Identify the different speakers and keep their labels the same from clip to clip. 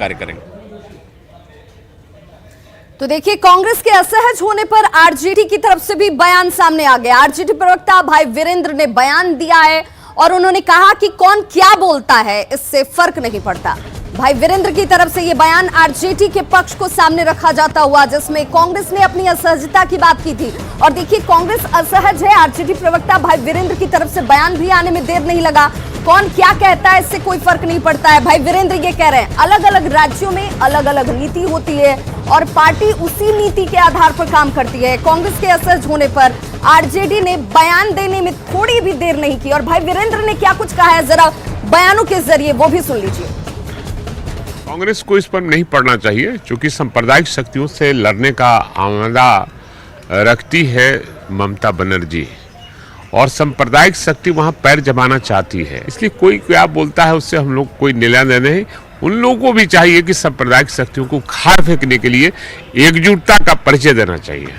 Speaker 1: कार्य करेंगे।
Speaker 2: तो देखिए, कांग्रेस के असहज होने पर आरजेडी की तरफ से भी बयान सामने आ गया। आरजेडी प्रवक्ता भाई वीरेंद्र ने बयान दिया है और उन्होंने कहा कि कौन क्या बोलता है इससे फर्क नहीं पड़ता। भाई वीरेंद्र की तरफ से यह बयान आरजेडी के पक्ष को सामने रखा जाता हुआ, जिसमें कांग्रेस ने अपनी असहजता की बात की थी। और देखिए, कांग्रेस असहज है। आरजेडी प्रवक्ता भाई वीरेंद्र की तरफ से बयान भी आने में देर नहीं लगा। कौन क्या कहता है इससे कोई फर्क नहीं पड़ता है। भाई वीरेंद्र ये कह रहे हैं, अलग अलग राज्यों में अलग अलग नीति होती है और पार्टी उसी नीति के आधार पर काम करती है। कांग्रेस के असहज होने पर आरजेडी ने बयान देने में थोड़ी भी देर नहीं की। और भाई वीरेंद्र ने क्या कुछ कहा है, जरा बयानों के जरिए वो भी सुन लीजिए।
Speaker 3: कांग्रेस को इस पर नहीं पड़ना चाहिए, क्योंकि सांप्रदायिक शक्तियों से लड़ने का आमादा रखती है ममता बनर्जी और सांप्रदायिक शक्ति वहां पैर जमाना चाहती है। इसलिए कोई क्या बोलता है उससे हम लोग कोई निर्णय नहीं। उन लोगों को भी चाहिए कि सांप्रदायिक शक्तियों को खार फेंकने के लिए एकजुटता का परिचय देना चाहिए।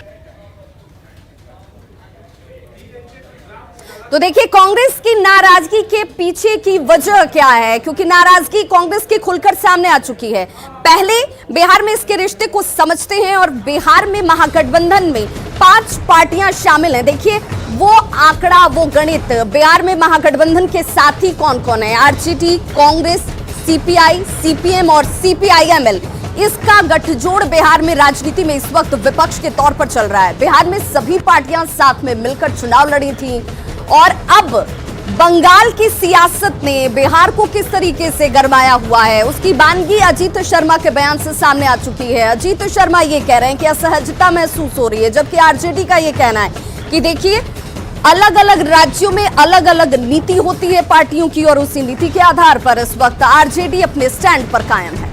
Speaker 2: तो देखिए, कांग्रेस की नाराजगी के पीछे की वजह क्या है, क्योंकि नाराजगी कांग्रेस की खुलकर सामने आ चुकी है। पहले बिहार में इसके रिश्ते को समझते हैं और बिहार में महागठबंधन में 5 पार्टियां शामिल हैं। देखिए, वो आंकड़ा, वो गणित, बिहार में महागठबंधन के साथी कौन कौन है, आरजेडी, कांग्रेस, सीपीआई, सीपीएम और सीपीआईएमएल, इसका गठजोड़ बिहार में राजनीति में इस वक्त विपक्ष के तौर पर चल रहा है। बिहार में सभी पार्टियां साथ में मिलकर चुनाव लड़ी थी और अब बंगाल की सियासत ने बिहार को किस तरीके से गरमाया हुआ है, उसकी बानगी अजीत शर्मा के बयान से सामने आ चुकी है। अजीत शर्मा ये कह रहे हैं कि असहजता महसूस हो रही है, जबकि आरजेडी का ये कहना है कि देखिए, अलग अलग राज्यों में अलग अलग नीति होती है पार्टियों की और उसी नीति के आधार पर इस वक्त आरजेडी अपने स्टैंड पर कायम है।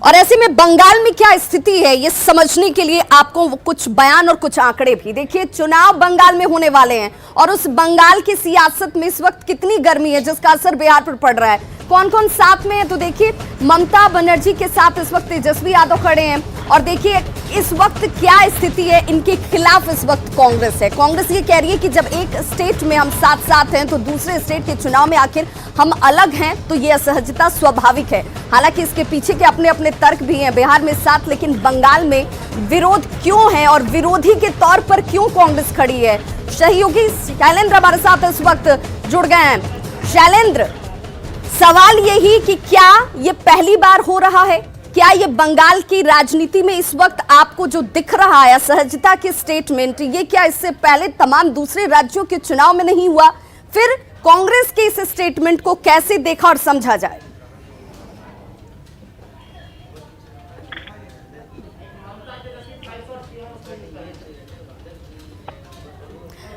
Speaker 2: और ऐसे में बंगाल में क्या स्थिति है, ये समझने के लिए आपको कुछ बयान और कुछ आंकड़े भी। देखिए, चुनाव बंगाल में होने वाले हैं और उस बंगाल की सियासत में इस वक्त कितनी गर्मी है, जिसका असर बिहार पर पड़ रहा है। कौन कौन साथ में है, तो देखिए, ममता बनर्जी के साथ इस वक्त तेजस्वी यादव खड़े हैं। और देखिए, इस वक्त क्या स्थिति है, इनके खिलाफ इस वक्त कांग्रेस है। कांग्रेस ये कह रही है कि जब एक स्टेट में हम साथ साथ हैं तो दूसरे स्टेट के चुनाव में आखिर हम अलग हैं, तो ये असहजता स्वाभाविक है। हालांकि इसके पीछे के अपने अपने तर्क भी हैं। बिहार में साथ, लेकिन बंगाल में विरोध क्यों है और विरोधी के तौर पर क्यों कांग्रेस खड़ी है। सहयोगी शैलेंद्र हमारे साथ इस वक्त जुड़ गए हैं। शैलेंद्र, सवाल यही कि क्या ये पहली बार हो रहा है, क्या ये बंगाल की राजनीति में इस वक्त आपको जो दिख रहा है असहजता के स्टेटमेंट, ये क्या इससे पहले तमाम दूसरे राज्यों के चुनाव में नहीं हुआ? फिर कांग्रेस के इस स्टेटमेंट को कैसे देखा और समझा जाए?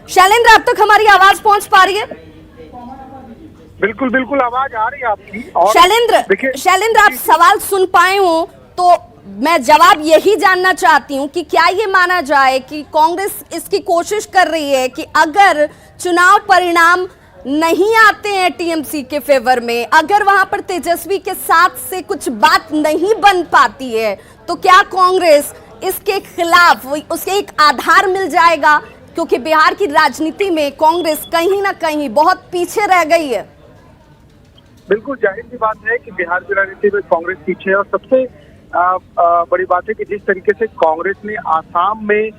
Speaker 2: शैलेंद्र, अब तक हमारी आवाज पहुंच पा रही है?
Speaker 4: बिल्कुल बिल्कुल, आवाज आ रही है आपकी। और
Speaker 2: शैलेंद्र, आप सवाल सुन पाए हो तो मैं जवाब यही जानना चाहती हूं कि क्या ये माना जाए कि कांग्रेस इसकी कोशिश कर रही है कि अगर चुनाव परिणाम नहीं आते हैं टीएमसी के फेवर में, अगर वहां पर तेजस्वी के साथ से कुछ बात नहीं बन पाती है, तो क्या कांग्रेस इसके खिलाफ उसके एक आधार मिल जाएगा? क्योंकि बिहार की राजनीति में कांग्रेस कहीं ना कहीं बहुत पीछे रह गई है।
Speaker 4: बिल्कुल जाहिर सी बात है कि बिहार की राजनीति में कांग्रेस पीछे है। और सबसे बड़ी बात है कि जिस तरीके से कांग्रेस ने आसाम में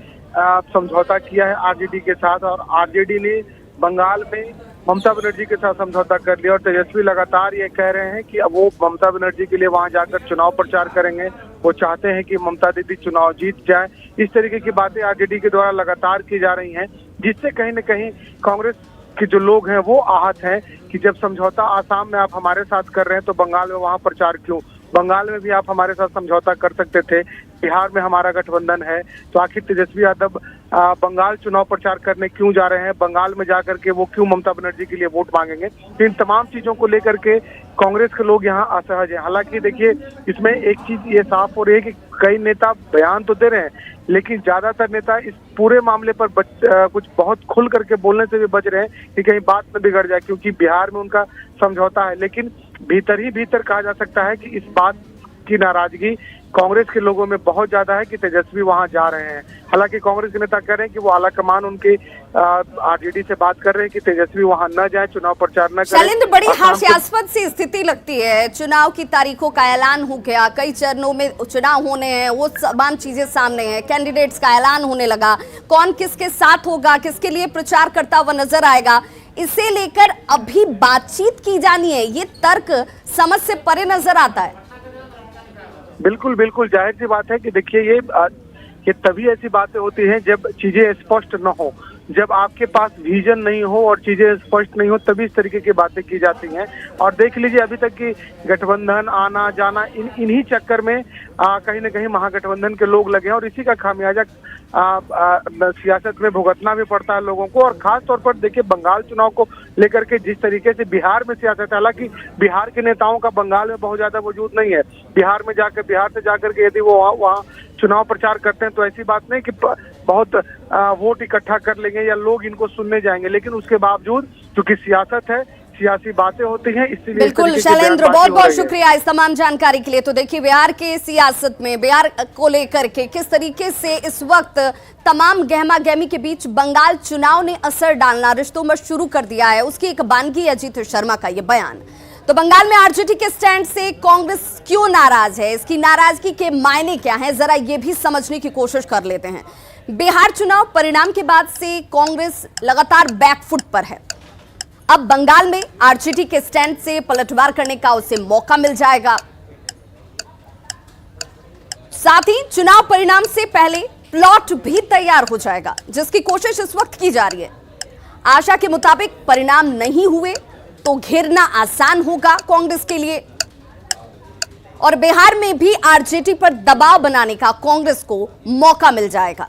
Speaker 4: समझौता किया है आरजेडी के साथ, और आरजेडी ने बंगाल में ममता बनर्जी के साथ समझौता कर लिया, और तेजस्वी लगातार ये कह रहे हैं कि अब वो ममता बनर्जी के लिए वहां जाकर चुनाव प्रचार करेंगे। वो चाहते हैं कि ममता दीदी चुनाव जीत जाए। इस तरीके की बातें आरजेडी के द्वारा लगातार की जा रही हैं, जिससे कहीं न कहीं कांग्रेस के जो लोग हैं वो आहत हैं कि जब समझौता आसाम में आप हमारे साथ कर रहे हैं तो बंगाल में वहां प्रचार क्यों? बंगाल में भी आप हमारे साथ समझौता कर सकते थे, बिहार में हमारा गठबंधन है, तो आखिर तेजस्वी यादव बंगाल चुनाव प्रचार करने क्यों जा रहे हैं? बंगाल में जाकर के वो क्यों ममता बनर्जी के लिए वोट मांगेंगे? तो इन तमाम चीजों को लेकर के कांग्रेस के लोग यहाँ असहज हैं। हालांकि देखिए, इसमें एक चीज ये साफ हो रही है कि कई नेता बयान तो दे रहे हैं, लेकिन ज्यादातर नेता इस पूरे मामले पर कुछ बहुत खुल करके बोलने से भी बच रहे हैं कि कहीं बात न बिगड़ जाए, क्योंकि बिहार में उनका समझौता है। लेकिन भीतर ही भीतर कहा जा सकता है कि इस बात की नाराजगी कांग्रेस के लोगों में बहुत ज्यादा है कि तेजस्वी वहां जा रहे हैं। हालांकि कांग्रेस के नेता कह रहे हैं कि वो आला कमान उनके आरजेडी से बात कर रहे हैं कि तेजस्वी वहां न जाए, चुनाव प्रचार न करें।
Speaker 2: शैलेंद्र, बड़ी हास्यास्पद सी स्थिति लगती है। चुनाव की तारीखों का ऐलान हो गया, कई चरणों में चुनाव होने हैं, वो तमाम चीजें सामने हैं, कैंडिडेट्स का ऐलान होने लगा, कौन किसके साथ होगा, किसके लिए प्रचार करता हुआ नजर आएगा, इसे लेकर अभी बातचीत की जानी है। ये तर्क समझ से परे नजर आता है।
Speaker 4: बिल्कुल बिल्कुल जाहिर सी बात है कि देखिए ये तभी ऐसी बातें होती हैं जब चीजें स्पष्ट न हो, जब आपके पास विजन नहीं हो और चीजें स्पष्ट नहीं हो, तभी इस तरीके की बातें की जाती हैं। और देख लीजिए अभी तक की गठबंधन आना जाना इन्हीं चक्कर में कहीं ना कहीं महागठबंधन के लोग लगे हैं और इसी का खामियाजा सियासत में भुगतना भी पड़ता है लोगों को। और खास तौर पर देखिए बंगाल चुनाव को लेकर के जिस तरीके से बिहार में सियासत है, हालांकि बिहार के नेताओं का बंगाल में बहुत ज्यादा वजूद नहीं है। बिहार से जाकर के यदि वो वहाँ चुनाव प्रचार करते हैं तो ऐसी बात नहीं कि बहुत वोट इकट्ठा कर लेंगे या लोग इनको सुनने जाएंगे, लेकिन उसके बावजूद क्योंकि सियासत है, सियासी बातें होती हैं, इसलिए
Speaker 2: बिल्कुल शैलेंद्र, बहुत बहुत शुक्रिया इस तमाम जानकारी के लिए। तो देखिए बिहार के सियासत में बिहार को लेकर के किस तरीके से इस वक्त तमाम गहमा गहमी के बीच बंगाल चुनाव ने असर डालना रिश्तों में शुरू कर दिया है, उसकी एक बानगी अजीत शर्मा का ये बयान। तो बंगाल में आरजेडी के स्टैंड से कांग्रेस क्यों नाराज है, इसकी नाराजगी के मायने क्या हैं, जरा ये भी समझने की कोशिश कर लेते हैं। बिहार चुनाव परिणाम के बाद से कांग्रेस लगातार बैकफुट पर है। अब बंगाल में आरजेडी के स्टैंड से पलटवार करने का उसे मौका मिल जाएगा। साथ ही चुनाव परिणाम से पहले प्लॉट भी तैयार हो जाएगा, जिसकी कोशिश इस वक्त की जा रही है। आशा के मुताबिक परिणाम नहीं हुए तो घेरना आसान होगा कांग्रेस के लिए और बिहार में भी आरजेडी पर दबाव बनाने का कांग्रेस को मौका मिल जाएगा।